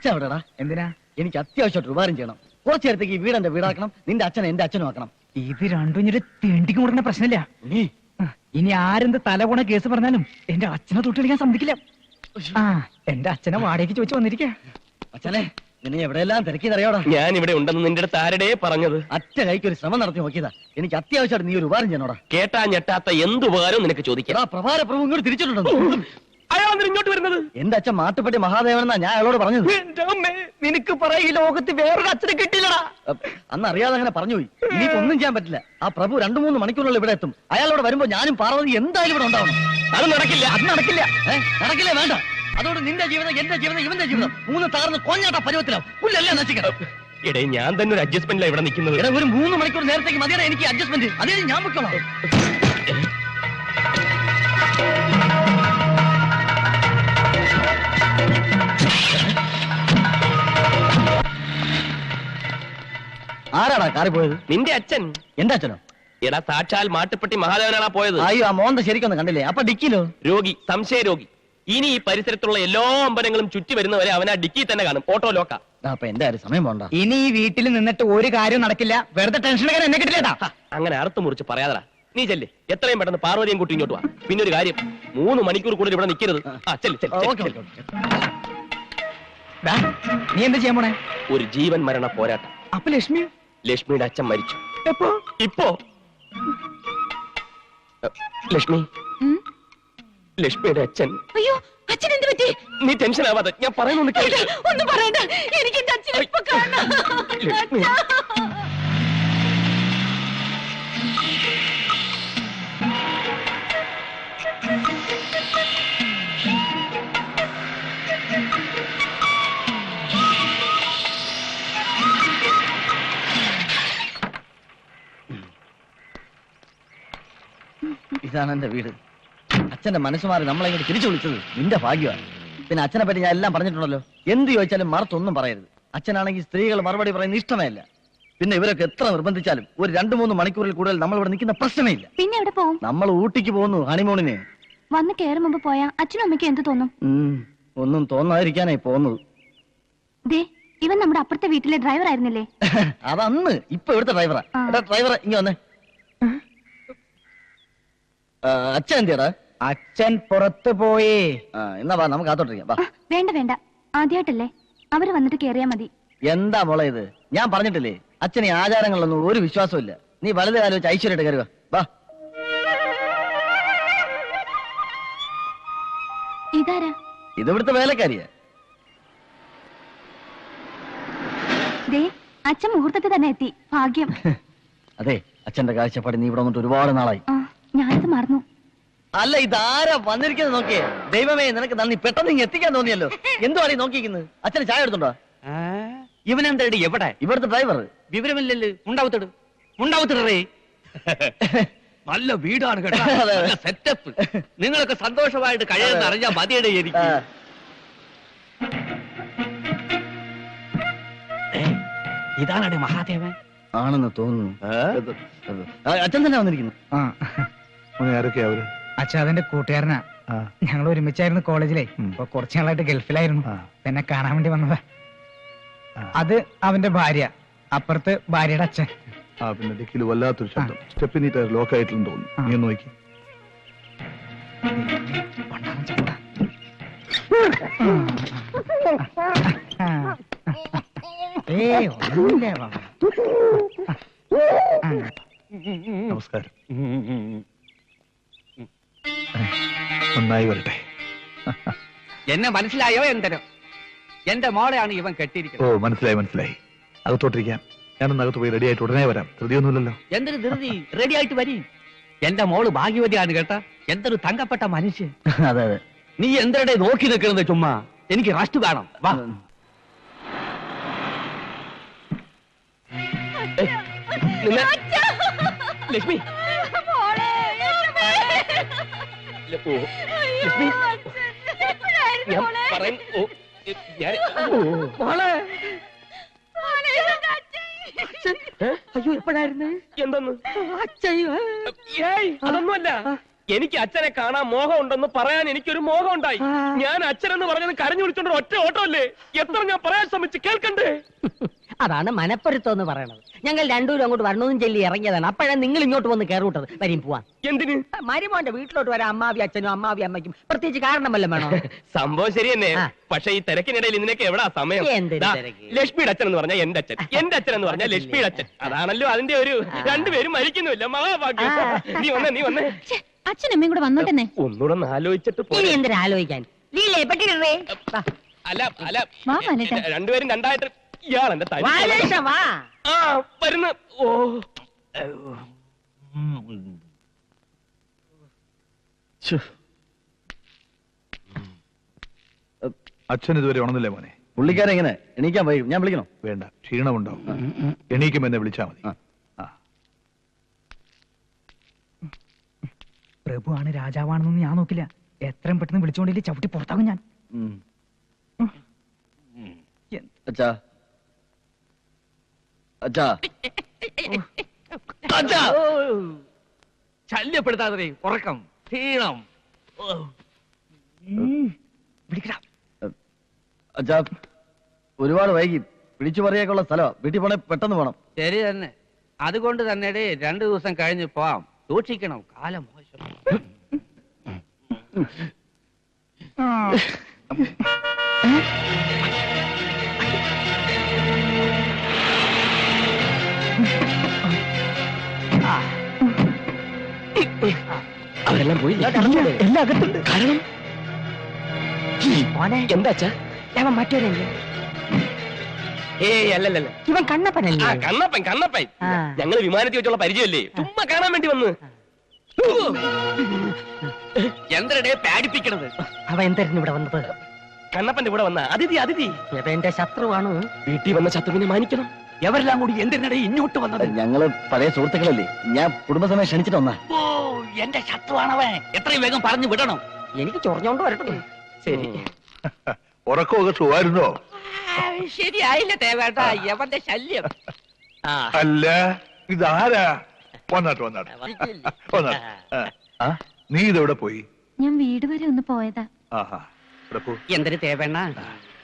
അച്ഛൻ എവിടെടാ? എന്തിനാ? എനിക്ക് അത്യാവശ്യമായിട്ട് ഉപകാരം ചെയ്യണം. കുറച്ചു നേരത്തേക്ക് ഈ വീട് എന്റെ വീടാക്കണം, നിന്റെ അച്ഛനെ എന്റെ അച്ഛനും ആക്കണം. ഇത് രണ്ടും തീണ്ടിക്ക് കൊടുക്കുന്ന പ്രശ്നമില്ല. ഇനി ആരെന്ത് തലകുണ കേസ് പറഞ്ഞാലും എന്റെ അച്ഛനെ തൊട്ടടിക്കാൻ സമ്മതിക്കില്ല. എന്റെ അച്ഛനെ വാടകയ്ക്ക് ചോദിച്ചു വന്നിരിക്കാ. അച്ഛനെ നിന്നെ എവിടെയെല്ലാം തിരക്കിയതറിയോടാ? ഞാൻ ഇവിടെ ഉണ്ടെന്ന് നിന്റെ അടുത്ത് ആരുടെ പറഞ്ഞത്? അച്ഛ കൈക്ക് ഒരു ശ്രമം നടത്തി നോക്കിയതാ. എനിക്ക് അത്യാവശ്യമായിട്ട് നീ ഒരു ഉപകാരം ചെയ്യണോടാ. കേട്ടാ ഞെട്ടാത്ത എന്ത് ഉപകാരവും നിനക്ക് ചോദിക്കാം. പ്രഭാര പ്രഭു ഇങ്ങോട്ട് തിരിച്ചിട്ടുണ്ടോ? അയാൾ ഇങ്ങോട്ട് വരുന്നത്? എന്റെ അച്ഛൻ മാട്ടുപ്പെട്ടി മഹാദേവനെന്നാ ഞാൻ അയാളോട് പറഞ്ഞത്. നിനക്ക് പറ, ഈ ലോകത്ത് വേറൊരു അച്ഛനെ കിട്ടിയില്ലടാ. അന്ന് അറിയാതെ അങ്ങനെ പറഞ്ഞുപോയി. ഇനിയിപ്പോ ഒന്നും ചെയ്യാൻ പറ്റില്ല. ആ പ്രഭു 2-3 മണിക്കൂറുള്ള ഇവിടെ എത്തും. അയാളോട് വരുമ്പോ ഞാനും പാർവതി എന്തായാലും ഇവിടെ ഉണ്ടാവണം. അത് നടക്കില്ല. അത് നടക്കില്ല. നടക്കില്ലേ? വേണ്ട. അതോട് നിന്റെ ജീവിതം, എന്റെ ജീവിതം, ഇവന്റെ ജീവിതം 3 തകർന്ന് കൊഞ്ഞാട്ട പരുവത്തിലാവും. പുല്ലെല്ലാം നശിക്കണം. ഇടേ ഞാൻ തന്നെ ഒരു അഡ്ജസ്റ്റ്മെന്റിലാണ് ഇവിടെ നിൽക്കുന്നത്. ഒരു 3 മണിക്കൂർ നേരത്തേക്ക് മതിയാണ് എനിക്ക് അഡ്ജസ്റ്റ്മെന്റ്. അതേ ഞാൻ വെക്കണം. ആരാടാ കാറി പോയത്? നിന്റെ അച്ഛൻ. എന്റെ അച്ഛനോ? എടാ സാക്ഷാൽ മാട്ടുപ്പെട്ടി മഹാദേവനാണ് പോയത്. അയ്യോ, ആ മോന്ത ശരിക്കൊന്നും കണ്ടില്ലേ? അപ്പൊ ഡിക്കിലോ? രോഗി, സംശയ രോഗി. ഇനി ഈ പരിസരത്തുള്ള എല്ലാ അമ്പലങ്ങളും ചുറ്റി വരുന്നവരെ അവനാ ഡിക്കി തന്നെ കാണും. ഓട്ടോ ലോക്ക. അപ്പൊ എന്റെ കാര്യം സമയം പോണ്ട. ഇനി ഈ വീട്ടിൽ നിന്നിട്ട് ഒരു കാര്യം നടക്കില്ല. വെറുതെ ടെൻഷൻ എടുക്കാൻ എന്നെ കിട്ടില്ലേട്ടാ. അങ്ങനെ അറുത്ത് മുറിച്ച് പറയാതടാ. നീ ചെല്ലേ, എത്രയും പെട്ടെന്ന് പാർവതിയും കൂട്ടി ഇങ്ങോട്ട് വാ. പിന്നെ ഒരു കാര്യം, 3 മണിക്കൂർ കൂടുതൽ ഇവിടെ നിൽക്കരുത്. നീ എന്താ ചെയ്യാൻ പോണേ? ഒരു ജീവൻ മരണ പോരാട്ടം. അപ്പൊ ലക്ഷ്മി? ലക്ഷ്മിയുടെ അച്ഛൻ മരിച്ചു. എപ്പോ? ഇപ്പോ. ലക്ഷ്മി, ലക്ഷ്മിയുടെ അച്ഛൻ. അയ്യോ, അച്ഛൻ എന്ത് പറ്റി? നീ ടെൻഷൻ ആവാതെ ഞാൻ പറയുന്നു. ഒന്നും പറയണ്ട, എനിക്ക് എന്റെ അച്ഛനെ ഇപ്പൊ കാണാം. ഇതാണ് എന്റെ വീട്. അച്ഛന്റെ മനസ്സുമാറി നമ്മളെ ഇങ്ങോട്ട് തിരിച്ചു വിളിച്ചത് നിന്റെ ഭാഗ്യമാണ്. പിന്നെ അച്ഛനെ പറ്റി ഞാൻ എല്ലാം പറഞ്ഞിട്ടുണ്ടല്ലോ. എന്ത് ചോദിച്ചാലും മറുത്തൊന്നും പറയരുത്. അച്ഛനാണെങ്കിൽ സ്ത്രീകൾ മറുപടി പറയുന്ന ഇഷ്ടമേ ഇല്ല. പിന്നെ ഇവരൊക്കെ എത്ര നിർബന്ധിച്ചാലും ഒരു 2-3 മണിക്കൂറിൽ കൂടുതൽ നമ്മൾ ഇവിടെ നിൽക്കുന്ന പ്രശ്നമേ ഇല്ല. പിന്നെ എവിടെ പോകും? നമ്മൾ ഊട്ടിക്ക് പോകുന്നു ഹണിമൂണിന്. വന്ന് കയറും മുമ്പ് പോയാ അച്ഛനും അമ്മയ്ക്കും എന്ത് തോന്നും? ഒന്നും തോന്നാതിരിക്കാനായി പോകുന്നത്. ഇവൻ നമ്മുടെ അപ്പുറത്തെ വീട്ടിലെ ഡ്രൈവർ ആയിരുന്നില്ലേ? അതന്ന്. ഇപ്പൊ ഇവിടുത്തെ ഡ്രൈവറാ. ഡ്രൈവർ ഇങ്ങ വന്നേ. അച്ഛൻ എന്തിയാടാ? അച്ഛൻ പുറത്തു പോയി. എന്നാ വാ, നമുക്ക് കാത്തോട്ടിരിക്കാം. വേണ്ട വേണ്ട, ആദ്യമായിട്ടല്ലേ, അവര് വന്നിട്ട് കേറിയാ മതി. എന്താ മോളെ ഇത്? ഞാൻ പറഞ്ഞിട്ടില്ലേ അച്ഛന് ഈ ആചാരങ്ങളിലൊന്നും ഒരു വിശ്വാസവും ഇല്ല. നീ വലത് കാലം വെച്ച് ഐശ്വര്യമായിട്ട് കയറുക. വാ. ഇതാരാ? ഇത് ഇവിടുത്തെ വേലക്കാരിയാ. അച്ഛൻ മുഹൂർത്തത്തിൽ തന്നെ എത്തി. ഭാഗ്യം. അതെ, അച്ഛന്റെ കാഴ്ചപ്പാട് നീ ഇവിടെ വന്നിട്ട് ഒരുപാട് നാളായി. ഞാനത് മറന്നു. അല്ല, ഇതാരാ വന്നിരിക്കുന്നത് നോക്കിയേ. ദൈവമേ, നിനക്ക് നന്ദി. പെട്ടെന്ന് ഇങ്ങ് എത്തിക്കാൻ തോന്നിയല്ലോ. എന്തുവാണ് നോക്കിക്കുന്നത്? അച്ഛന് ചായ എടുത്തുണ്ടോ? ഇവനെന്താടി എവിടെ? ഇവിടുത്തെ ഡ്രൈവർ. വിവരമില്ലല്ലോ. ഉണ്ടാവത്തിടേ. നല്ല വീടാണ് കേട്ടോ, സെറ്റപ്പ്. നിങ്ങളൊക്കെ സന്തോഷമായിട്ട് കഴിയുന്ന അറിഞ്ഞാൽ മതിയുടെ എനിക്ക്. ഇതാണടി മഹാദേവൻ. ആണെന്ന് തോന്നുന്നു. അച്ഛൻ തന്നെ വന്നിരിക്കുന്നു. അച്ഛൻ അതിന്റെ കൂട്ടുകാരനാ. ഞങ്ങൾ ഒരുമിച്ചായിരുന്നു കോളേജിലെ. ഇപ്പൊ കുറച്ചു നാളായിട്ട് ഗൾഫിലായിരുന്നു. എന്നെ കാണാൻ വേണ്ടി വന്നതാ. അത് അവന്റെ ഭാര്യ, അപ്പുറത്ത് ഭാര്യയുടെ അച്ഛൻ. പിന്നെ ഡിക്കിൽ വല്ലാത്തൊരു ശബ്ദം. സ്റ്റെപ്പിനി ടയർ ലോക്ക് ആയിട്ടുണ്ടെന്ന് തോന്നുന്നു. നീ നോക്കി. നമസ്കാരം. നന്നായി വരട്ടെ. എന്നെ മനസ്സിലായോ? എന്തരോ എന്റെ മോളെയാണ് ഇവൻ കെട്ടിയിരിക്കുന്നത്. ഓ, മനസ്സിലായി. അകത്തോട്ടിരിക്കാം. ഞാനൊന്ന് അകത്ത് പോയി റെഡി ആയിട്ട് ഉടനെ വരാം. ധൃതിയൊന്നുമില്ലല്ലോ. എന്തൊരു ധൃതി? റെഡി ആയിട്ട് വരി. എന്റെ മോള് ഭാഗ്യവതിയാണ് കേട്ടാ. എന്തൊരു തങ്കപ്പെട്ട മനുഷ്യൻ. അതെ. നീ എന്തരടെ നോക്കി നിൽക്കുന്നത്? ചുമ്മാ എനിക്ക് റസ്റ്റ് വേണം. വാ. ലക്ഷ്മി, അയ്യോ, എപ്പോഴായിരുന്നു? എന്തെന്ന്? അതൊന്നുമല്ല. എനിക്ക് അച്ഛനെ കാണാൻ മോഹം ഉണ്ടെന്ന് പറയാൻ എനിക്കൊരു മോഹം ഉണ്ടായി. ഞാൻ അച്ഛനെന്ന് പറഞ്ഞത് കരഞ്ഞു വിളിച്ചോണ്ട് ഒറ്റ ഓട്ടമല്ലേ? എത്ര ഞാൻ പറയാൻ ശ്രമിച്ച് കേൾക്കണ്ടേ? അതാണ് മനപ്പൊരുത്തം എന്ന് പറയണത്. ഞങ്ങൾ രണ്ടുപേരും അങ്ങോട്ട് വരണമെന്നും ചൊല്ലി ഇറങ്ങിയതാണ്. അപ്പോഴാണ് നിങ്ങൾ ഇങ്ങോട്ട് വന്ന് കയറിവിട്ടത്. വരും പോവാൻ. എന്തിന്? മരുമോന്റെ വീട്ടിലോട്ട് വരാൻ അമ്മാവി അച്ഛനും അമ്മാവി അമ്മയ്ക്കും പ്രത്യേകിച്ച് കാരണമല്ല വേണോ? സംഭവം ശരി തന്നെ. പക്ഷെ ഈ തിരക്കിനിടയിൽ ഇതിനൊക്കെ എവിടാ സമയം? എന്തൊരു ദാ, തിരക്ക്? ലക്ഷ്മിയുടെ അച്ഛൻ എന്ന് പറഞ്ഞാൽ എന്റെ അച്ഛൻ, എന്റെ അച്ഛൻ എന്ന് പറഞ്ഞാൽ ലക്ഷ്മിയുടെ അച്ഛൻ. അതാണല്ലോ അതിന്റെ ഒരു രണ്ടുപേരും മരിക്കുന്നില്ല. മഹാഭാഗ്യം. നീ വന്നേ, നീ വന്നേ. അച്ഛനമ്മയും കൂടെ വന്നോട്ടെ. ഒന്നുകൂടെ ഒന്ന് ആലോചിച്ചിട്ട് ഇനി പോരെ. എന്തിനാ ആലോചിക്കാൻ? ലീലേ പെട്ടിടേ. അല്ല അല്ല, വാ വരട്ടെ. രണ്ടുപേരും രണ്ടായിട്ട് ഇയാൾ എന്റെ തനി വാ. ആ വരുന്ന. ഓ അച്ഛൻ ഇതുവരെ ഉണർന്നില്ലേ മോനെ? പുള്ളിക്കാരെ എങ്ങനെ എണീക്കാൻ വൈകും? ഞാൻ വിളിക്കണോ? വേണ്ട, ക്ഷീണമുണ്ടാവും. എണീക്കും എന്നെ വിളിച്ചാ മതി. പ്രഭുവാണ് രാജാവാണെന്നൊന്നും ഞാൻ നോക്കില്ല. എത്രയും പെട്ടെന്ന് വിളിച്ചുകൊണ്ടില്ല ചവിട്ടി പുറത്താകും ഞാൻ. അച്ഛാ, അച്ഛാ, അച്ഛാ, ശല്യപ്പെടുത്താതെ ഉറക്കം ക്ഷീണം. അച്ഛാ, ഒരുപാട് വൈകി. വിളിച്ചു പറയാനുള്ള സ്ഥലമാ. വീട്ടിൽ പോണേ പെട്ടെന്ന് പോണം. ശരി തന്നെ. അതുകൊണ്ട് തന്നെ 2 ദിവസം കഴിഞ്ഞ് പോവാം. സൂക്ഷിക്കണം, കാലം മോശം. അവരെല്ലാം പോയില്ലേ? എല്ലാം അകത്തുണ്ട്. കാരണം മോനെ എന്താ അച്ഛാ? അവൻ മറ്റൊരല്ലേ? ഏയ് അല്ലല്ല, ഇവൻ കണ്ണപ്പനല്ലേ? കണ്ണപ്പൻ കണ്ണപ്പൻ. ആ. ഞങ്ങള് വിമാനത്തിൽ വെച്ചുള്ള പരിചയമല്ലേ, ചുമ്മാ കാണാൻ വേണ്ടി വന്ന്. എന്തരടെ പേടിപ്പിക്കണത്? അവൻ എന്തായിരുന്നു ഇവിടെ വന്നത്? കണ്ണപ്പന്റെ കൂടെ വന്ന അതിഥി അതിഥി. ഇവൻ എന്റെ ശത്രുവാണ്. വീട്ടിൽ വന്ന ശത്രുവിനെ മാനിക്കണം. എവരെല്ലാം കൂടി എന്തിനിടെ ഇങ്ങോട്ട് വന്നത്? ഞങ്ങള് പഴയ സുഹൃത്തുക്കളല്ലേ. ഞാൻ കുടുംബസമയം ക്ഷണിച്ചിട്ട് വന്നാ. ഓ, എന്റെ ശത്രുവാണവൻ. എത്രയും വേഗം പറഞ്ഞു വിടണം. എനിക്ക് ചൊറിഞ്ഞോണ്ട് വരട്ടെ. ശരി. ഉറക്കമൊക്കെ സുഖമായിരുന്നോ? ശരിയായില്ല തേവേട്ട, എവന്റെ ശല്യം. അല്ല, ഇതാരാ? വന്നാട്ട് വന്നാട്ട് വന്നാട്ട്. നീ ഇതെവിടെ പോയി? ഞാൻ വീട് വരെ ഒന്ന് പോയതാ. ആഹാ, പ്രഭു, എന്തൊരു തേവേണ്ണ?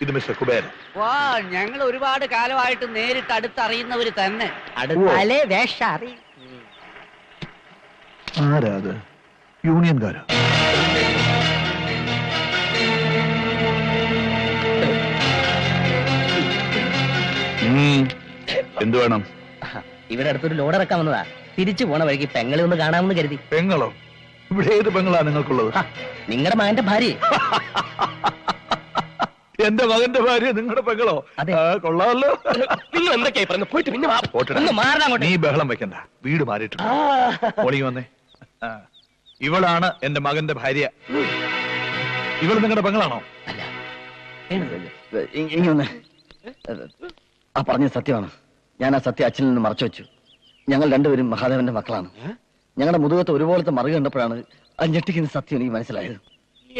ഇത് മിസ്റ്റർ കുബേരൻ. വാ, ഞങ്ങൾ ഒരുപാട് കാലമായിട്ട് നേരിട്ട് അടുത്തറിയുന്നവര് തന്നെ. അടുത്താലേ വേഷ അറി. ആരാ അത്? യൂണിയൻകാരോ? എന്തു വേണം? ഇവിടെ അടുത്തൊരു ലോഡ് ഇറക്കാൻ വന്നതാ. തിരിച്ചു പോണ വഴിക്ക് പെങ്ങളെ ഒന്ന് കാണാമെന്ന് കരുതി. പെങ്ങളോ? ഇവിടെ ഏത് പെങ്ങളാ നിങ്ങൾക്കുള്ളത്? നിങ്ങളുടെ മകന്റെ ഭാര്യ. എന്റെ മകന്റെ ഭാര്യ നിങ്ങളുടെ പെങ്ങളോ? അതെ. കൊള്ളാമല്ലോ. നിങ്ങൾ എന്തൊക്കെയായി പറഞ്ഞു? പോയിട്ട് പിന്നെ വാ. പോട്ടെടാ. ഒന്ന് മാറണം അങ്ങോട്ട്. നീ ബഹളം വെക്കണ്ട, വീട് മാറിയിട്ടുണ്ട്. മോളിങ് വന്നേ. ഇവളാണ് എന്റെ മകന്റെ ഭാര്യ. ഇവള് നിങ്ങളുടെ പെങ്ങളാണോ? ഇങ്ങനെ ആ പറഞ്ഞ സത്യമാണ്. ഞാൻ ആ സത്യം അച്ഛനിൽ നിന്ന് മറച്ചു വെച്ചു. ഞങ്ങൾ രണ്ടുപേരും മഹാദേവന്റെ മക്കളാണ്. ഞങ്ങളുടെ മുതുകത്ത് ഒരുപോലത്തെ മറുക കണ്ടപ്പോഴാണ് ആ ഞെട്ടിക്കുന്ന സത്യം എനിക്ക് മനസ്സിലായത്.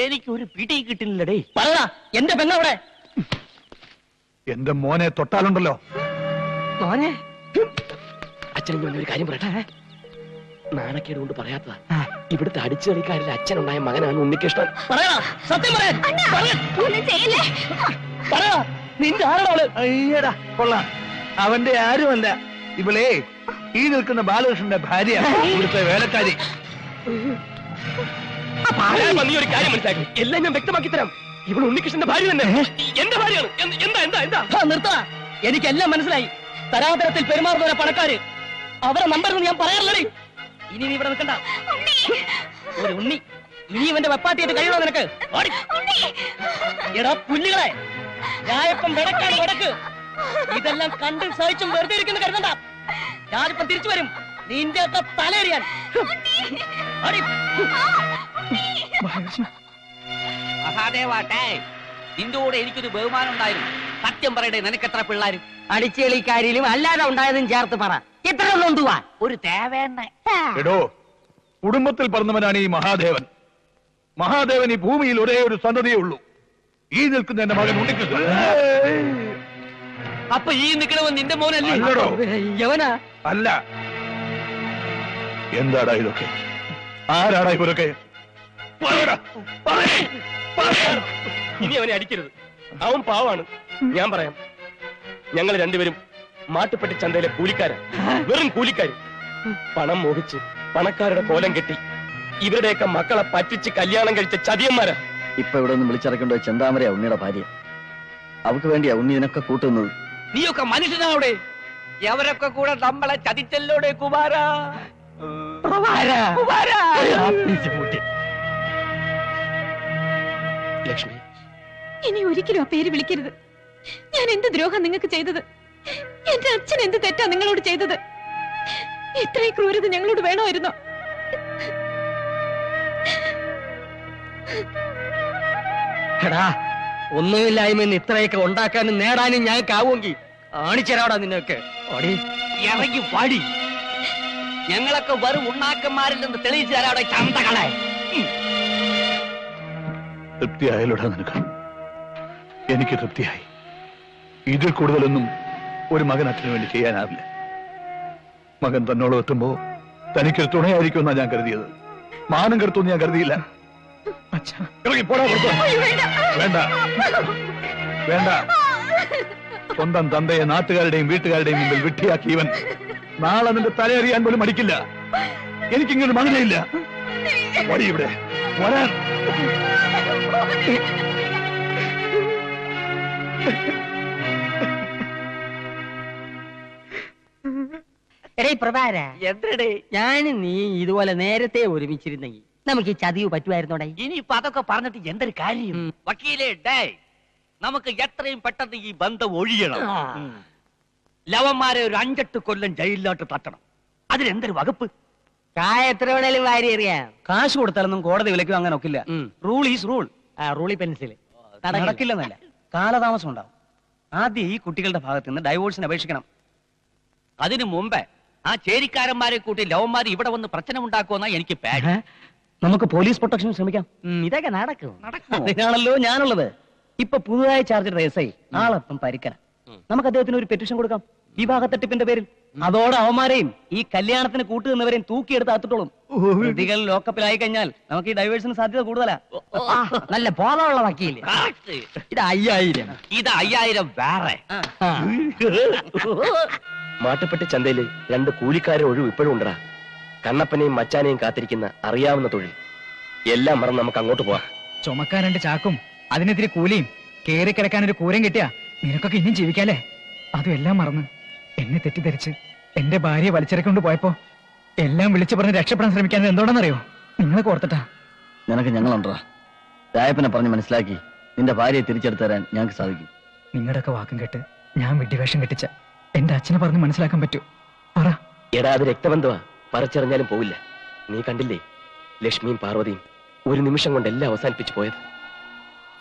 എനിക്കൊരു പിടി കിട്ടില്ലടേ. പറയടാ, എന്റെ പെങ്ങളവിടെ. എന്റെ മോനെ തൊട്ടാലുണ്ടല്ലോ. മോനെ അച്ഛനും ഞാൻ ഒരു കാര്യം പറയട്ടെ. നാണക്കേട് കൊണ്ട് പറയാത്തതാ. ഇവിടുത്തെ അടിച്ചു കളിക്കാരിൽ അച്ഛനുണ്ടായ മകനാണ് ഉണ്ണികൃഷ്ണൻ. പറയടാ, സത്യം പറയാൻ. ഒന്നും ചെയ്യല്ലേ. പറയടാ, നിന്റെ ആരോട്? അയ്യടാ, കൊള്ളാം. അവന്റെ ആരുമല്ല. ഇവളെ ഈ നിൽക്കുന്ന ബാലകൃഷ്ണന്റെ ഭാര്യ, ഇവിടുത്തെ വേലക്കാരി. നീ ഒരു കാര്യം മനസ്സിലാക്കി, എല്ലാം ഞാൻ വ്യക്തമാക്കി തരാം. ഇവിടെ ഉണ്ണികൃഷ്ണന്റെ ഭാര്യ തന്നെ എന്റെ ഭാര്യയാണ്. എന്താ എന്താ എന്താ? നിർത്താ, എനിക്കെല്ലാം മനസ്സിലായി. തരാതരത്തിൽ പെരുമാറുന്നവരെ പണക്കാര്. അവരെ നമ്പർ ഞാൻ പറയാറില്ലേ. ഇനി നീ ഇവിടെ നിൽക്കണ്ട. ഒരു ഉണ്ണി ഇനി ഇവന്റെ വെപ്പാട്ടിയായിട്ട് കഴിയണോ നിനക്ക്? എടാ പുല്ലുകളെ, ഞാനിപ്പം വിടക്കാണ് വിടക്ക്. ഇതെല്ലാം കണ്ടും സഹിച്ചും വെറുതെ ഇരിക്കുന്ന കരുതണ്ട. ഞാനിപ്പം തിരിച്ചു വരും നിന്റെ ഒക്കെ തലയെറിയാൻ. മഹാദേവാട്ടെ, നിന്റെ കൂടെ എനിക്കൊരു ബഹുമാനം ഉണ്ടായിരുന്നു. സത്യം പറയട്ടെ, നിനക്ക് എത്ര പിള്ളേരും? അടിച്ചുകളിക്കാരിലും അല്ലാതെ ഉണ്ടായതും ചേർത്ത് പറ. എത്ര നൊന്തുവാ? ഒരു തേവേണ്ണ. എടോ, കുടുംബത്തിൽ പറഞ്ഞവനാണ് ഈ മഹാദേവൻ. മഹാദേവൻ ഈ ഭൂമിയിൽ ഒരേ ഒരു സന്തതിയേ ഉള്ളൂ. ഈ നിൽക്കുന്ന എന്റെ മകൻ ഉണ്ണികൃഷ്ണൻ. അപ്പൊ ഈ നിൽക്കണവൻ നിന്റെ മോനല്ലേ? അല്ലടോ. യവനാ? അല്ല. എന്താടാ ഇതൊക്കെ? ആരാടാ ഇവരൊക്കെ? ഇനി അവനെ അടിക്കരുത്, അവൻ പാവാണ്. ഞാൻ പറയാം, ഞങ്ങൾ രണ്ടുപേരും മാട്ടുപ്പെട്ടി ചന്തയിലെ കൂലിക്കാരാ, വെറും കൂലിക്കാര്. പണം മോഹിച്ച് പണക്കാരുടെ കോലം കെട്ടി ഇവരുടെയൊക്കെ മക്കളെ പറ്റിച്ച് കല്യാണം കഴിച്ച ചതിയന്മാരാ. ഇപ്പൊ ഇവിടെ നിന്ന് വിളിച്ചിറക്കേണ്ട ചെന്താമരയാ ഉണ്ണിയുടെ ഭാര്യ. അവക്ക് വേണ്ടിയാ ഉണ്ണി ഇതിനൊക്കെ കൂട്ടുന്നത്. നീയൊക്കെ മനുഷ്യനാവിടെ? എവരൊക്കെ കൂടെ നമ്മളെ ചതിച്ചല്ലോടെ കുമാരാ. ലക്ഷ്മി, ഇനി ഒരിക്കലും ആ പേര് വിളിക്കരുത്. ഞാൻ എന്ത് ദ്രോഹം നിങ്ങൾക്ക് ചെയ്തത്? എന്റെ അച്ഛൻ എന്ത് തെറ്റാ നിങ്ങളോട് ചെയ്തത്? ഇത്രയും ക്രൂരത ഞങ്ങളോട് വേണമായിരുന്നോ? എടാ, ഒന്നുമില്ലായ്മ ഇത്രയൊക്കെ ഉണ്ടാക്കാനും നേടാനും ഞങ്ങൾക്കാവുമെങ്കിൽ കാണിച്ചരാടാ നിന്നൊക്കെ. ഇറങ്ങി പാടി. ഞങ്ങളൊക്കെ വെറും ഉണ്ണാക്കന്മാരിൽ നിന്ന് തെളിയിച്ചു തരാവിടെ ചന്തകളെ. തൃപ്തിയായാലോടാ നിനക്ക്? എനിക്ക് തൃപ്തിയായി. ഇതിൽ കൂടുതലൊന്നും ഒരു മകൻ അച്ഛന് വേണ്ടി ചെയ്യാനാവില്ല. മകൻ തന്നോട് എത്തുമ്പോ തനിക്കൊരു തുണയായിരിക്കുമെന്നാ ഞാൻ കരുതിയത്. മാനം കെടുത്തുമെന്ന് ഞാൻ കരുതിയില്ല. ഇറങ്ങി പോടാ പുറത്ത്. വേണ്ട വേണ്ട. സ്വന്തം തന്തയെ നാട്ടുകാരുടെയും വീട്ടുകാരുടെയും മുമ്പിൽ വിട്ടിയാക്കി ഇവൻ നാളെ നിന്റെ തലയറിയാൻ പോലും മടിക്കില്ല. എനിക്കിങ്ങനെ മകനേ ഇല്ല. വടി ഇവിടെ വരാൻ. എടേ പ്രഭാര, എന്തേ ഞാനും നീ ഇതുപോലെ നേരത്തെ ഒരുമിച്ചിരുന്നെങ്കിൽ നമുക്ക് ഈ ചതിവ് പറ്റുമായിരുന്നോടെ? ഇനിയിപ്പൊ അതൊക്കെ പറഞ്ഞിട്ട് എന്തൊരു കാര്യം? വക്കീലേ, ഡേ, നമുക്ക് എത്രയും പെട്ടെന്ന് ഈ ബന്ധം ഒഴിയണം. ലവന്മാരെ ഒരു 5-8 കൊല്ലം ജയിലിലോട്ട് തട്ടണം. അതിലെന്തൊരു വകുപ്പ്? കായ എത്ര വേണേലും വാരി എറിയാം. കാശ് കൊടുത്താലൊന്നും കോടതി വിലയ്ക്കും അങ്ങനെ ഒക്കില്ല. Rule is rule. റൂളി പെൻസിൽ നടക്കില്ലെന്നല്ല, കാലതാമസം ഉണ്ടാവും. ആദ്യം ഈ കുട്ടികളുടെ ഭാഗത്ത് നിന്ന് ഡൈവോഴ്സിന് അപേക്ഷിക്കണം. അതിനു മുമ്പേ ആ ചേരിക്കാരന്മാരെ കൂട്ടി ലവന്മാർ ഇവിടെ വന്ന് പ്രശ്നം ഉണ്ടാക്കുമെന്നാ എനിക്ക് പേടി. നമുക്ക് പോലീസ് പ്രൊട്ടക്ഷൻ ശ്രമിക്കാം. ഇതൊക്കെ നടക്കും. അതിനാണല്ലോ ഞാനുള്ളത്. ഇപ്പൊ പുതുതായി ചാർജ് ചെയ്ത SI ആളപ്പം പരിക്കന. നമുക്ക് അദ്ദേഹത്തിന് ഒരു പെറ്റീഷൻ കൊടുക്കാം, വിവാഹത്തട്ടിപ്പിന്റെ പേരിൽ. അതോടെ അവന്മാരെയും ഈ കല്യാണത്തിന് കൂട്ടുനിന്നവരെയും തൂക്കിയെടുത്ത് അത്തിട്ടോളും. പ്രതികൾ ലോക്കപ്പിലായി കഴിഞ്ഞാൽ നമുക്ക് ഈ ഡൈവേഴ്സിന് സാധ്യത കൂടുതലാ. നല്ല ബോധമുള്ള വക്കീല്. ഇത് 5000. ഇത് 5000 വേറെ. മാട്ടുപ്പെട്ടി ചന്തയില് 2 കൂലിക്കാരെ ഒഴിവ് ഇപ്പോഴും ഉണ്ടടാ. കണ്ണപ്പനെയും മച്ചാനെയും കാത്തിരിക്കുന്ന അറിയാവുന്ന തൊഴിൽ. എല്ലാം മറന്ന് നമുക്ക് അങ്ങോട്ട് പോവാം. ചുമക്കാൻ 2 ചാക്കും അതിനെതിരെ കൂലിയും കേറി കിടക്കാൻ ഒരു കൂരം കിട്ടിയാ നിനക്കൊക്കെ ഇനിയും ജീവിക്കാല്ലേ? അതും എല്ലാം മറന്ന് എന്നെ തെറ്റിദ്ധരിച്ച് എന്റെ ഭാര്യയെ വലിച്ചിറക്കൊണ്ട് പോയപ്പോ എല്ലാം വിളിച്ചു പറഞ്ഞ് രക്ഷപ്പെടാൻ ശ്രമിക്കാൻ എന്തുകൊണ്ടെന്നറിയോ? നിങ്ങളെ ഓർത്തിട്ടാ. നിനക്ക് ഞങ്ങളുണ്ടാ. രായപ്പനെ പറഞ്ഞ് മനസ്സിലാക്കി നിന്റെ ഭാര്യയെ തിരിച്ചെടുത്ത് തരാൻ ഞങ്ങൾക്ക് സാധിക്കും. നിങ്ങളുടെയൊക്കെ വാക്കും കേട്ട് ഞാൻ വിഡ്ഢിവേഷം കെട്ടിച്ച എന്റെ അച്ഛനെ പറഞ്ഞ് മനസ്സിലാക്കാൻ പറ്റൂ? പറ. എടാ, അത് രക്തബന്ധമാ, പറിച്ചെറിഞ്ഞാലും പോവില്ല. നീ കണ്ടില്ലേ ലക്ഷ്മിയും പാർവതിയും ഒരു നിമിഷം കൊണ്ട് എല്ലാം അവസാനിപ്പിച്ചു പോയത്?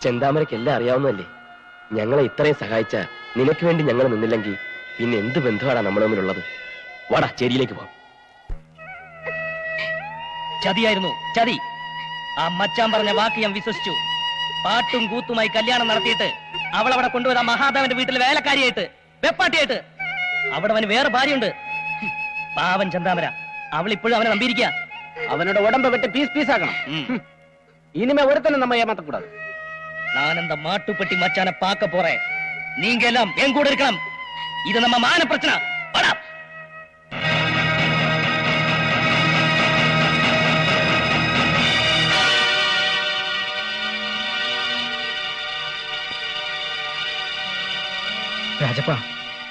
ചെന്താമരയ്ക്ക് എല്ലാം അറിയാവുന്നതല്ലേ. ഞങ്ങളെ ഇത്രയും സഹായിച്ച നിനക്ക് വേണ്ടി ഞങ്ങൾ നിന്നില്ലെങ്കിൽ പിന്നെ എന്ത് ബന്ധമാണ് നമ്മൾ തമ്മിലുള്ളത്? വാടാ, ചേരിയിലേക്ക് പോവാം. ചതിയായിരുന്നു, ചതി. ആ മച്ചാൻ പറഞ്ഞ വാക്ക് ഞാൻ വിശ്വസിച്ചു. പാട്ടും കൂത്തുമായി കല്യാണം നടത്തിയിട്ട് അവളവിടെ കൊണ്ടുവരാൻ മഹാദേവന്റെ വീട്ടിൽ വേലക്കാരിയായിട്ട്, വെപ്പാട്ടിയായിട്ട്. അവിടെ അവന് വേറെ ഭാര്യയുണ്ട്, പാവൻ ചന്താമര. അവൾ ഇപ്പോഴും അവനെ നമ്പിയിരിക്കുക. അവനോട് ഉടമ്പ് വെട്ടി പീസ് പീസാക്കണം. ഇനിമേ ഒരുത്തനും നമ്മ ഏമാത്തക്കൂടാது. நான் அந்த மாட்டுப்பட்டி மச்சான பார்க்க போறேன். நீங்க எல்லாம் என் கூட இருக்கலாம். இது நம்ம மான பிரச்சனை. வாடா. രാജപ്പ,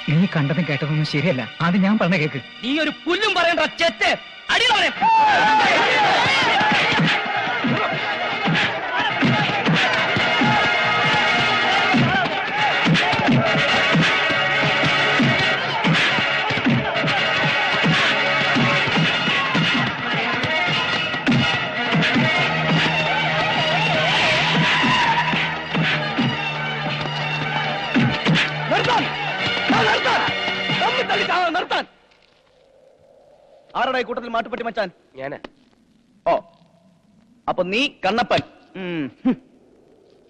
നീ കണ്ടതും കേട്ടതൊന്നും ശരിയല്ല. അത് ഞാൻ പറഞ്ഞ കേക്ക്. നീ ഒരു പുല്ലും പറയണ്ട ചെത്ത്. അടികളെ. ആരുടെ കൂട്ടത്തിൽ മാട്ടുപ്പെട്ടി മച്ചാൻ? ഞാനാ. ഓ, അപ്പൊ നീ കണ്ണപ്പൻ.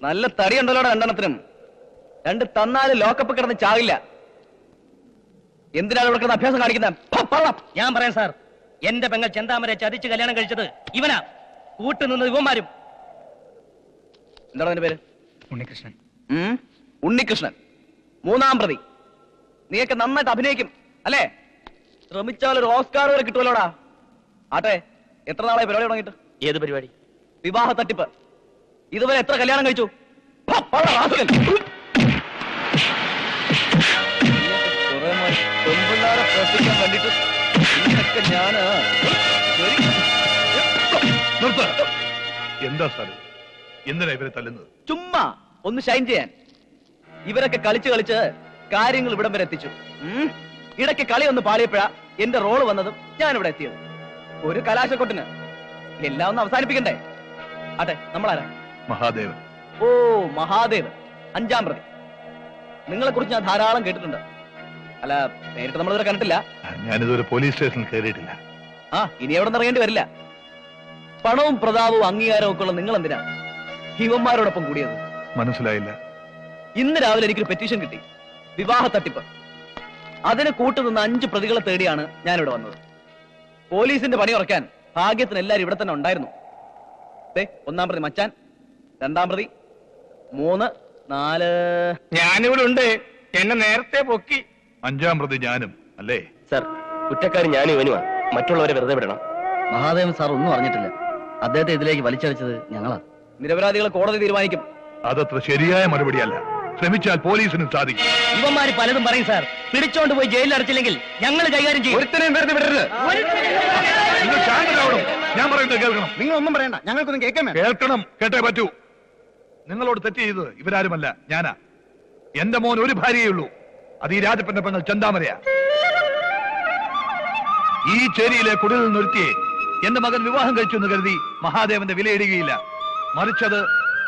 നല്ല തടിയുണ്ടല്ലോടെ 2 എണ്ണത്തിനും. 2 തന്നാല് ലോക്കപ്പ് കിടന്ന് ചാവില്ല. എന്തിനാണ് ഇവിടെ കിടന്ന് അഭ്യാസം കാണിക്കുന്നത്? ഞാൻ പറയാം സാർ, എന്റെ പെങ്ങൾ ചെന്താമരെ ചതിച്ച് കല്യാണം കഴിച്ചത് ഇവനാ. കൂട്ടുനിന്ന് ഇവന്മാരും. എന്താണ് അതിന്റെ പേര്? ഉണ്ണികൃഷ്ണൻ. ഉണ്ണികൃഷ്ണൻ, 3-ാം പ്രതി. നീയൊക്കെ നന്നായിട്ട് അഭിനയിക്കും അല്ലേ? ശ്രമിച്ചാൽ ഒരു ഓസ്കാർ വരെ കിട്ടുമല്ലോടാ. ആട്ടെ, എത്ര നാളായി പരിപാടി തുടങ്ങിയിട്ട്? ഏത് പരിപാടി? വിവാഹ തട്ടിപ്പ്. ഇതുവരെ എത്ര കല്യാണം കഴിച്ചു? പെൺപിള്ളാരെ പ്രവർത്തിക്കാൻ വേണ്ടിട്ട് ഞാന് എന്താ സാർ, എന്തിനാ ഇവരെ തല്ലുന്നത്? ചുമ്മാ ഒന്ന് ഷൈൻ ചെയ്യാൻ. ഇവരൊക്കെ കളിച്ച് കളിച്ച് കാര്യങ്ങൾ ഇവിടം വരെ എത്തിച്ചു. ഇടയ്ക്ക് കളി ഒന്ന് പാളിയപ്പോഴാ എന്റെ റോള് വന്നതും ഞാൻ ഇവിടെ എത്തിയത്. ഒരു കലാശക്കൊട്ടിന് എല്ലാം ഒന്ന് അവസാനിപ്പിക്കണ്ടേ? അതെ, നമ്മളാരാ? മഹാദേവൻ. ഓ, മഹാദേവൻ, 5-ാം പ്രതി. നിങ്ങളെ കുറിച്ച് ഞാൻ ധാരാളം കേട്ടിട്ടുണ്ട്. അല്ല, നേരിട്ട് നമ്മളിതുവരെ കണ്ടിട്ടില്ല. ഞാനിതുവരെ പോലീസ് സ്റ്റേഷനിൽ കയറിയിട്ടില്ല. ഇനി എവിടെ നിന്ന് ഇറങ്ങേണ്ടി വരില്ല. പണവും പ്രതാപവും അംഗീകാരവും ഒക്കെ ഉള്ള നിങ്ങൾ എന്തിനാ ഇവന്മാരോടൊപ്പം കൂടിയത്? മനസ്സിലായില്ല. ഇന്ന് രാവിലെ എനിക്കൊരു പെറ്റീഷൻ കിട്ടി, വിവാഹ തട്ടിപ്പ്. അതിന് കൂട്ടുനിന്ന 5 പ്രതികളെ തേടിയാണ് ഞാനിവിടെ വന്നത്. പോലീസിന്റെ പണി ഉറക്കാൻ ഭാഗ്യത്തിന് എല്ലാവരും ഇവിടെ തന്നെ ഉണ്ടായിരുന്നു. 1-ാം പ്രതി മച്ചാൻ, 2-ാം പ്രതി, 3, 4. ഞാനിവിടെ ഉണ്ട്. എന്നെ നേരത്തെ പൊക്കി. 5-ാം പ്രതി ഞാനും അല്ലേ? സർ, കുറ്റക്കാരി ഞാനും ഇവനുമാ. മറ്റുള്ളവരെ വെറുതെ വിടണം. മഹാദേവൻ സാർ ഒന്നും അറിഞ്ഞിട്ടില്ല. അദ്ദേഹത്തെ ഇതിലേക്ക് വലിച്ചടിച്ചത് ഞങ്ങളാ. നിരപരാധികളെ കോടതി തീരുമാനിക്കും. അതത്ര ശരിയായ മറുപടിയല്ല. ശ്രമിച്ചാൽ പോലീസിന് സാധിക്കും. ഇവന്മാര് പലതും പറയും സാർ. പിടിച്ചോണ്ട് പോയി ജയിലിൽ അടച്ചില്ലെങ്കിൽ ഞങ്ങൾ കൈകാര്യം ചെയ്യും. ഒരുത്തനെയും വെറുതെ വിടരുത്. നിങ്ങൾ ശാന്തരാവണം. ഞാൻ പറയുന്നത് കേൾക്കണം. നിങ്ങൾ ഒന്നും പറയണ്ട, ഞങ്ങൾക്കൊന്നും കേൾക്കാൻ കേൾക്കണം. കേട്ടേ പറ്റൂ. നിങ്ങളോട് തെറ്റ് ചെയ്തത് ഇവരാരുമല്ല, ഞാനാ. എന്റെ മോൻ ഒരു ഭാര്യയേ ഉള്ളൂ. അത് ഈ രാജപ്പന്റെ പെങ്ങൾ ചെന്താമരയാ. ഈ ചേരിയിലെ കുടിൽ നിന്നൊരുത്തിയെ എന്റെ മകൻ വിവാഹം കഴിച്ചു എന്ന് കരുതി മഹാദേവന്റെ വിലയിടുകയില്ല. മറിച്ചത്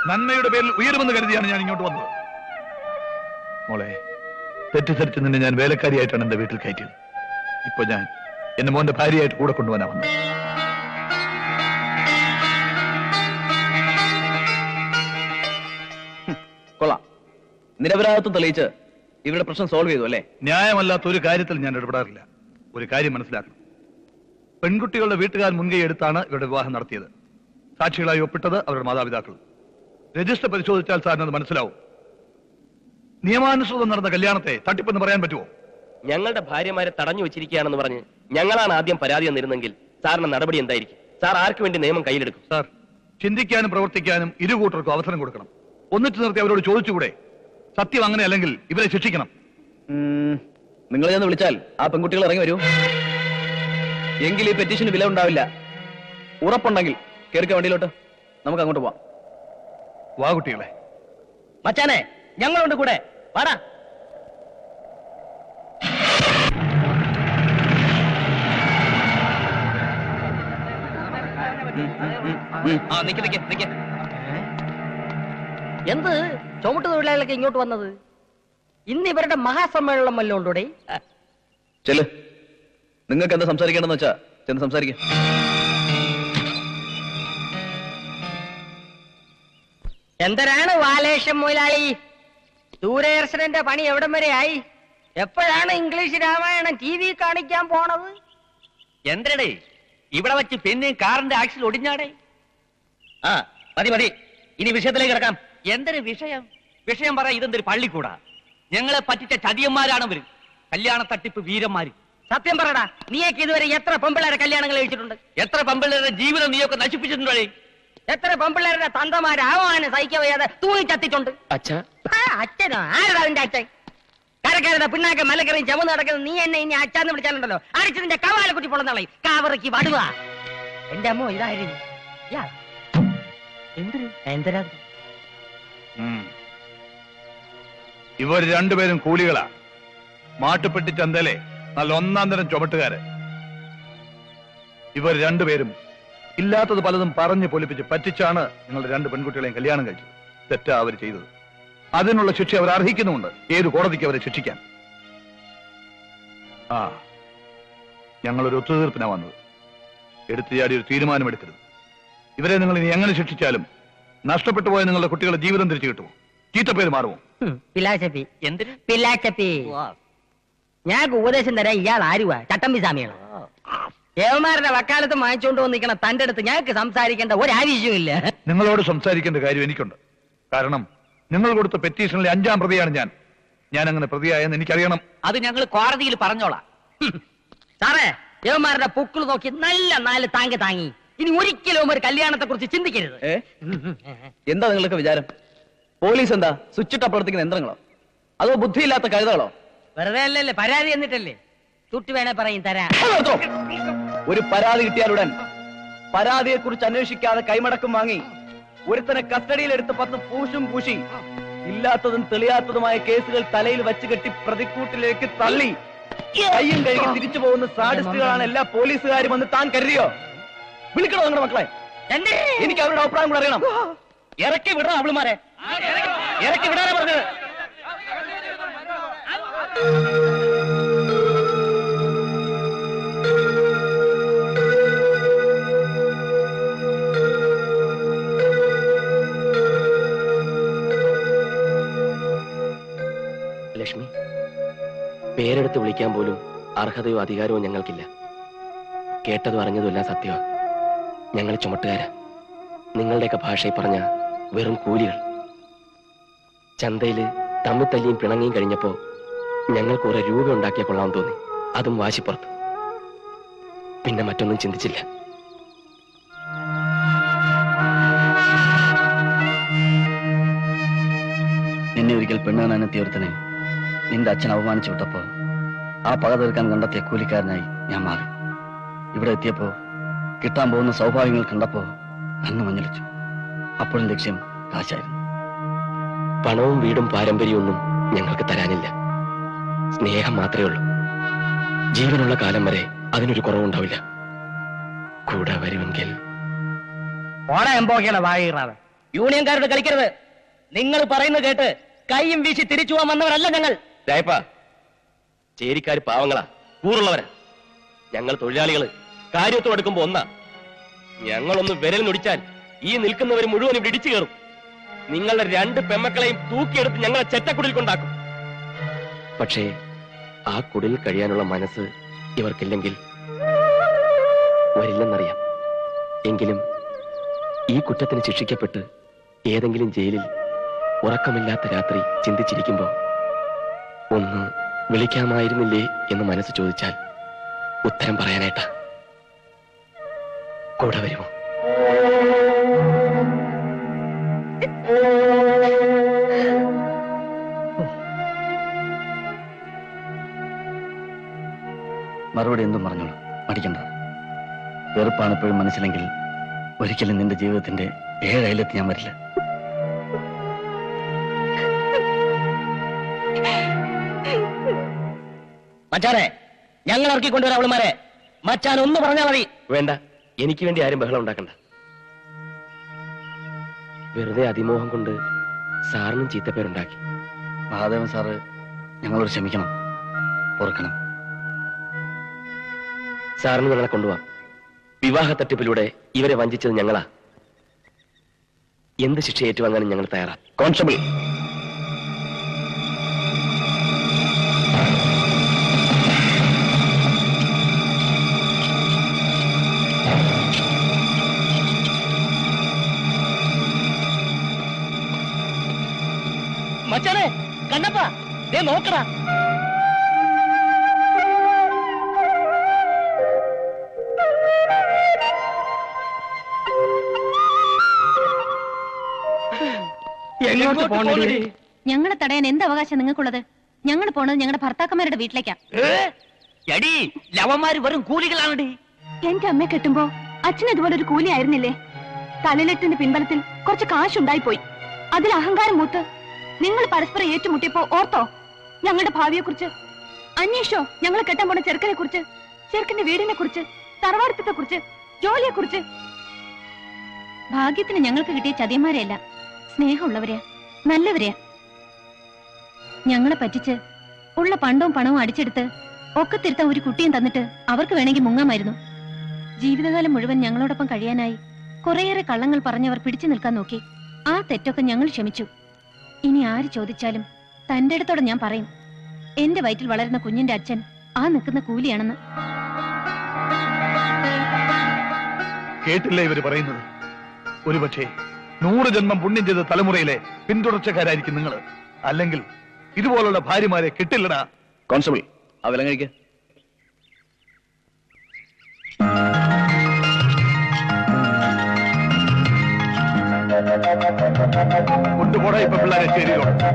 നന്മയുടെ പേരിൽ ഉയരുമെന്ന് കരുതിയാണ് ഞാൻ ഇങ്ങോട്ട് വന്നത്. മോളെ, തെറ്റിദ്ധരിച്ച് നിന്നെ ഞാൻ വേലക്കാരിയായിട്ടാണ് എന്റെ വീട്ടിൽ കയറ്റിയത്. ഇപ്പൊ ഞാൻ എന്റെ മോന്റെ ഭാര്യയായിട്ട് കൂടെ കൊണ്ടുപോകാനാ വന്നത്. കൊള്ളാം. നിരപരാധിത്വം തെളിയിച്ച് ഇവരുടെ പ്രശ്നം സോൾവ് ചെയ്തു അല്ലേ? ന്യായമല്ലാത്ത ഒരു കാര്യത്തിൽ ഞാൻ ഇടപെടാറില്ല. ഒരു കാര്യം മനസ്സിലാക്കണം. പെൺകുട്ടികളുടെ വീട്ടുകാർ മുൻകൈ എടുത്താണ് ഇവരുടെ വിവാഹം നടത്തിയത്. സാക്ഷികളായി ഒപ്പിട്ടത് അവരുടെ മാതാപിതാക്കൾ. രജിസ്റ്റർ പരിശോധിച്ചാൽ സാറിന് അത് മനസ്സിലാവും. നിയമാനുസൃതം നടന്ന കല്യാണത്തെ തട്ടിപ്പെന്ന് പറയാൻ പറ്റുമോ? ഞങ്ങളുടെ ഭാര്യമാരെ തടഞ്ഞു വെച്ചിരിക്കുകയാണെന്ന് പറഞ്ഞ് ഞങ്ങളാണ് ആദ്യം പരാതി തന്നിരുന്നെങ്കിൽ സാറിന്റെ നടപടി എന്തായിരിക്കും? സാർ ആർക്ക് വേണ്ടി നിയമം കയ്യിലെടുക്കും? സാർ, ചിന്തിക്കാനും പ്രവർത്തിക്കാനും ഇരുകൂട്ടർക്കും അവസരം കൊടുക്കണം. ഒന്നിച്ചു നിർത്തി അവരോട് ചോദിച്ചുകൂടെ? സത്യം അങ്ങനെ അല്ലെങ്കിൽ ഇവരെ ശിക്ഷിക്കണം. നിങ്ങൾ ചെന്ന് വിളിച്ചാൽ ആ പെൺകുട്ടികൾ ഇറങ്ങി വരൂ. എങ്കിൽ ഈ പെറ്റീഷന് വില ഉണ്ടാവില്ല. ഉറപ്പുണ്ടെങ്കിൽ കേറിക്ക വണ്ടിയിലോട്ട്, നമുക്ക് അങ്ങോട്ട് പോവാം. വാ കുട്ടികളെ. മച്ചാനെ, ഞങ്ങളുണ്ട് കൂടെ. വാടാ. എന്ത് ചുമട്ട് തൊഴിലാളികളൊക്കെ ഇങ്ങോട്ട് വന്നത്? ഇന്ന് ഇവരുടെ മഹാസമ്മേളനം വല്ലതും ഉണ്ടോടെ? ചെല്, നിങ്ങൾക്ക് എന്താ സംസാരിക്കേണ്ടെന്ന് വെച്ചാ ചെന്ന് സംസാരിക്കാം. എന്തരാണ് വാലേഷം മുതലാളി? ദൂരദർശനന്റെ പണി എവിടം വരെ ആയി? എപ്പോഴാണ് ഇംഗ്ലീഷ് രാമായണം TV കാണിക്കാൻ പോണത്? എന്തരടേ ഇവിടെ വെച്ച് പിന്നെയും കാറിന്റെ ആക്സിൽ ഒടിഞ്ഞാടേ? മതി മതി, ഇനി വിഷയത്തിലേക്ക് കിടക്കാം. എന്തൊരു വിഷയം? വിഷയം പറ. ഇതെന്തൊരു പള്ളിക്കൂടാ? ഞങ്ങളെ പറ്റിച്ച ചതിയന്മാരാണ് ഇവര്. കല്യാണ തട്ടിപ്പ് വീരന്മാര്. സത്യം പറടാ, നീയൊക്കെ ഇതുവരെ എത്ര പെമ്പിള്ളേരെ കല്യാണങ്ങൾ കഴിച്ചിട്ടുണ്ട്? എത്ര പെമ്പിള്ളേരുടെ ജീവിതം നീയൊക്കെ നശിപ്പിച്ചിട്ടുണ്ടേ? എത്ര പെമ്പിള്ളേരുടെ തന്തമാര് ആവാനും സഹിക്കാൻ വയ്യാതെ തൂങ്ങി ചത്തിട്ടുണ്ട്. അച്ഛാ, അച്ഛനോ? ആരടാ അതിന്റെ അച്ഛൻ? കരക്കരുത പിന്നാക്കെ മലക്കറിയും ചമന്ന് നടക്കുന്നത് നീ എന്നെ ഇനി അച്ഛാന്ന് വിളിച്ചാലുണ്ടല്ലോ അടിച്ച് നിന്റെ കവാല കുട്ടി പൊളന്നളി കാവറയ്ക്ക് വടുവാ. എന്റെ അമ്മോ, ഇതായിരുന്നു എന്തരാ? ഇവർ രണ്ടുപേരും കൂലികളാ. മാട്ടുപ്പെട്ടി ചന്തയിലെ നല്ല 1-ാം തരം ചുമട്ടുകാര്. ഇവർ രണ്ടുപേരും ഇല്ലാത്തത് പലതും പറഞ്ഞു പൊലിപ്പിച്ച് പറ്റിച്ചാണ് നിങ്ങളുടെ 2 പെൺകുട്ടികളെയും കല്യാണം കഴിച്ചത്. തെറ്റാ അവർ ചെയ്തത്. അതിനുള്ള ശിക്ഷ അവർ അർഹിക്കുന്നുമുണ്ട്. ഏത് കോടതിക്ക് അവരെ ശിക്ഷിക്കാൻ. ഞങ്ങളൊരു ഒത്തുതീർപ്പിനാ വന്നത്. എടുത്തുചാടി ഒരു തീരുമാനമെടുക്കരുത്. ഇവരെ നിങ്ങൾ ഇനി എങ്ങനെ ശിക്ഷിച്ചാലും നഷ്ടപ്പെട്ടു പോയ നിങ്ങളുടെ കുട്ടികളുടെ ജീവിതം തിരിച്ചു കിട്ടുമോ? ചീത്തപ്പേര് മാറുമോ? പിലാച്ചപ്പി. എന്തിന് പിലാച്ചപ്പി? ഞാൻ ഉപദേശം തരാൻ ഇയാൾ ആരുവാ? ചട്ടമ്പി സ്വാമിയാണോ? ഏവന്മാരുടെ വക്കാലത്ത് വാങ്ങിച്ചുകൊണ്ട് വന്നിരിക്കണ തന്റെ അടുത്ത് ഞങ്ങൾക്ക് സംസാരിക്കേണ്ട ഒരാവശ്യമില്ല. നിങ്ങളോട് സംസാരിക്കേണ്ട കാര്യം എനിക്കുണ്ട്. കാരണം നിങ്ങൾ കൊടുത്ത പെറ്റീഷനിലെ 5-ാം പ്രതിയാണ് ഞാൻ അങ്ങനെ പ്രതിയായെന്ന് എനിക്കറിയണം. അത് ഞങ്ങൾ കോടതിയിൽ പറഞ്ഞോളാം. സാറേ, ഏവന്മാരുടെ പുക്കിൾ നോക്കി നല്ല 4 താങ്ങി. ഇനി ഒരിക്കലും ഒരു കല്യാണത്തെ കുറിച്ച് ചിന്തിക്കരുത്. എന്താ നിങ്ങൾക്ക് വിചാരം? പോലീസ് എന്താ സ്വിച്ചിട്ട് അപ്പുറത്തേക്ക് യന്ത്രങ്ങളോ അതോ ബുദ്ധിയില്ലാത്ത കഴുതകളോ? വെറുതെ അല്ലല്ലേ, പരാതി എന്നിട്ടല്ലേ. ചുട്ടു വേണേ പറയും തരാം. ഒരു പരാതി കിട്ടിയാലുടൻ പരാതിയെ കുറിച്ച് അന്വേഷിക്കാതെ കൈമടക്കം വാങ്ങി ഒരുത്തനെ കസ്റ്റഡിയിലെടുത്ത് 10 പൂശും പൂശി ഇല്ലാത്തതും തെളിയാത്തതുമായ കേസുകൾ തലയിൽ വച്ച് കെട്ടി പ്രതിക്കൂട്ടിലേക്ക് തള്ളി കയ്യും കഴുകി തിരിച്ചു പോകുന്ന സാഡിസ്റ്റുകളാണ് എല്ലാ പോലീസുകാരും എന്ന് താൻ കരുതിയോ? വിളിക്കണോ നിങ്ങളുടെ മക്കളെ? എനിക്ക് അവരുടെ അഭിപ്രായം കൂടെ അറിയണം. ഇറക്കി വിടണം അവളുമാരെ, ഇറക്കി വിടാനാ പറഞ്ഞത്. ലക്ഷ്മി, പേരെടുത്ത് വിളിക്കാൻ പോലും അർഹതയോ അധികാരവും ഞങ്ങൾക്കില്ല. കേട്ടതും അറിഞ്ഞതും എല്ലാം സത്യമാണ്. ഞങ്ങൾ ചുമട്ടുകാരാ. നിങ്ങളുടെയൊക്കെ ഭാഷയിൽ പറഞ്ഞ വെറും കൂലികൾ. ചന്തയില് തമ്മിൽ തല്ലിയും പിണങ്ങിയും കഴിഞ്ഞപ്പോ ഞങ്ങൾക്ക് കുറെ രൂപ ഉണ്ടാക്കിയ കൊള്ളാൻ തോന്നി. അതും വാശിപ്പുറത്ത്. പിന്നെ മറ്റൊന്നും ചിന്തിച്ചില്ല. നിന്നെ ഒരിക്കൽ പെണ്ണാനെത്തിയ ഒരുത്തനെ നിന്റെ അച്ഛൻ അവമാനിച്ചു വിട്ടപ്പോ ആ പക തീർക്കാൻ കണ്ടെത്തിയ കൂലിക്കാരനായി ഞാൻ മാറി. ഇവിടെ എത്തിയപ്പോ കിട്ടാൻ പോകുന്ന സൗഭാഗ്യങ്ങൾ കണ്ടപ്പോ കണ്ണു മഞ്ഞളിച്ചു. അപ്പോഴും ലക്ഷ്യം കാശായിരുന്നു. പണവും വീടും പാരമ്പര്യവും ഒന്നും ഞങ്ങൾക്ക് തരാനില്ല. സ്നേഹം മാത്രമേ ഉള്ളൂ. ജീവനുള്ള കാലം വരെ അതിനൊരു കുറവുണ്ടാവില്ല. കൂടെ വരുമെങ്കിൽ യൂണിയൻകാരോട് കളിക്കരുത്. നിങ്ങൾ പറയുന്നത് കേട്ട് കൈയും വീശി തിരിച്ചു പോകാൻ വന്നവരല്ല ഞങ്ങൾ. രായപ്പ, ചേരിക്കാര് പാവങ്ങളാ, കൂറുള്ളവരാ. ഞങ്ങൾ തൊഴിലാളികള് കാര്യത്തോട് എടുക്കുമ്പോ ഒന്നാ. ഞങ്ങളൊന്ന് വിരൽ നൊടിച്ചാൽ ഈ നിൽക്കുന്നവർ മുഴുവൻ ഇവിടെ ഇടിച്ചു കയറും. നിങ്ങളുടെ 2 പെമ്മക്കളെയും തൂക്കിയെടുത്ത് ഞങ്ങളെ ചെറ്റക്കുടിൽ കൊണ്ടാക്കും. പക്ഷേ ആ കുടിൽ കഴിയാനുള്ള മനസ്സ് ഇവർക്കില്ലെങ്കിൽ വരില്ലെന്നറിയാം. എങ്കിലും ഈ കുറ്റത്തിന് ശിക്ഷിക്കപ്പെട്ട് ഏതെങ്കിലും ജയിലിൽ ഉറക്കമില്ലാത്ത രാത്രി ചിന്തിച്ചിരിക്കുമ്പോ ഒന്ന് വിളിക്കാമായിരുന്നില്ലേ എന്ന് മനസ്സ് ചോദിച്ചാൽ ഉത്തരം പറയാനായിട്ടാ. കൂടെ വരുമോ? മറുപടി എന്തും പറഞ്ഞോളൂ, മടിക്കണ്ട. വെറുപ്പാണ് എപ്പോഴും മനസ്സിലെങ്കിൽ ഒരിക്കലും നിന്റെ ജീവിതത്തിന്റെ 7 അയലെത്തി ഞാൻ വരില്ല. മച്ചാനെ, ഞങ്ങൾ ഇറക്കി കൊണ്ടുവരാം അവളുമാരെ. മച്ചാൻ ഒന്ന് പറഞ്ഞാൽ മതി. വേണ്ട, എനിക്ക് വേണ്ടി ആരും ബഹളം ഉണ്ടാക്കണ്ട. വെറുതെ അതിമോഹം കൊണ്ട് സാറിനും ചീത്തപ്പേരുണ്ടാക്കി. മഹാദേവൻ സാറ് ഞങ്ങളോട് ക്ഷമിക്കണം, പൊറുക്കണം. സാറിന് ഞങ്ങളെ കൊണ്ടുപോവാം. വിവാഹ തട്ടിപ്പിലൂടെ ഇവരെ വഞ്ചിച്ചത് ഞങ്ങളാ. എന്ത് ശിക്ഷ ഏറ്റുവാങ്ങാനും ഞങ്ങൾ തയ്യാറാ. കോൺസ്റ്റബിൾ, മച്ചാനെ, കണ്ണപ്പ, ദേ നോക്കടാ. എങ്ങോട്ട് പോകണ്ടേ? ഞങ്ങളെ തടയാൻ എന്ത് അവകാശം നിങ്ങൾക്കുള്ളത്? ഞങ്ങൾ പോണത് ഞങ്ങളുടെ ഭർത്താക്കന്മാരുടെ വീട്ടിലേക്കാ. എടി, ലവന്മാര് വെറും കൂലികളാണടി. എന്റെ അമ്മയെ കെട്ടുമ്പോ അച്ഛൻ ഇതുപോലെ ഒരു കൂലി ആയിരുന്നില്ലേ? തലയിലെട്ടിന്റെ പിൻബലത്തിൽ കുറച്ച് കാശുണ്ടായിപ്പോയി. അതിൽ അഹങ്കാരം മൂത്ത് നിങ്ങൾ പരസ്പരം ഏറ്റുമുട്ടിയപ്പോ ഓർത്തോ ഞങ്ങളുടെ ഭാവിയെ കുറിച്ച്? അന്വേഷിച്ചോ ഞങ്ങൾ കെട്ടാൻ പോണ ചെറുക്കനെ കുറിച്ച്, ചെറുക്കന്റെ വീടിനെ കുറിച്ച്, തറവാടത്തെ കുറിച്ച്, ജോലിയെ കുറിച്ച്? ഭാഗ്യത്തിന് ഞങ്ങൾക്ക് കിട്ടിയ ചതിയന്മാരെയല്ല, സ്നേഹമുള്ളവരെയാ, നല്ലവരെയാ. ഞങ്ങളെ പറ്റിച്ച് ഉള്ള പണ്ടവും പണവും അടിച്ചെടുത്ത് ഒക്കെ തിരുത്താൻ ഒരു കുട്ടിയും തന്നിട്ട് അവർക്ക് വേണമെങ്കിൽ മുങ്ങാമായിരുന്നു. ജീവിതകാലം മുഴുവൻ ഞങ്ങളോടൊപ്പം കഴിയാനായി കുറേയേറെ കള്ളങ്ങൾ പറഞ്ഞവർ പിടിച്ചു നിൽക്കാൻ നോക്കി. ആ തെറ്റൊക്കെ ഞങ്ങൾ ക്ഷമിച്ചു. ഇനി ആര് ചോദിച്ചാലും തന്റെ അടുത്തോടെ ഞാൻ പറയും, എന്റെ വയറ്റിൽ വളരുന്ന കുഞ്ഞിന്റെ അച്ഛൻ ആ നിൽക്കുന്ന കൂലിയാണെന്ന്. കേട്ടില്ല ഇവര് പറയുന്നത്? ഒരുപക്ഷെ 100 ജന്മം പുണ്യം ചെയ്ത തലമുറയിലെ പിന്തുടർച്ചക്കാരായിരിക്കും നിങ്ങൾ. അല്ലെങ്കിൽ ഇതുപോലുള്ള ഭാര്യമാരെ കിട്ടില്ലടാ. കോൺസ്റ്റബിൾ ആ വിലം കഴിക്ക. കൊണ്ടുപോടാ ഇപ്പൊ പിള്ളേരെ ചേരിയിലോട്ട്.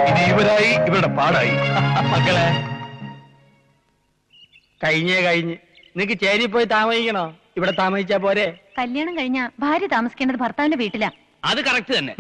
ഇനി ഇവരായി ഇവരുടെ പാടായി. മക്കളെ കഴിഞ്ഞ് നിനക്ക് ചേരി പോയി താമസിക്കണോ? ഇവിടെ താമസിച്ചാ പോരെ? കല്യാണം കഴിഞ്ഞ ഭാര്യ താമസിക്കേണ്ടത് ഭർത്താവിന്റെ വീട്ടിലാ. അത് കറക്റ്റ് തന്നെ.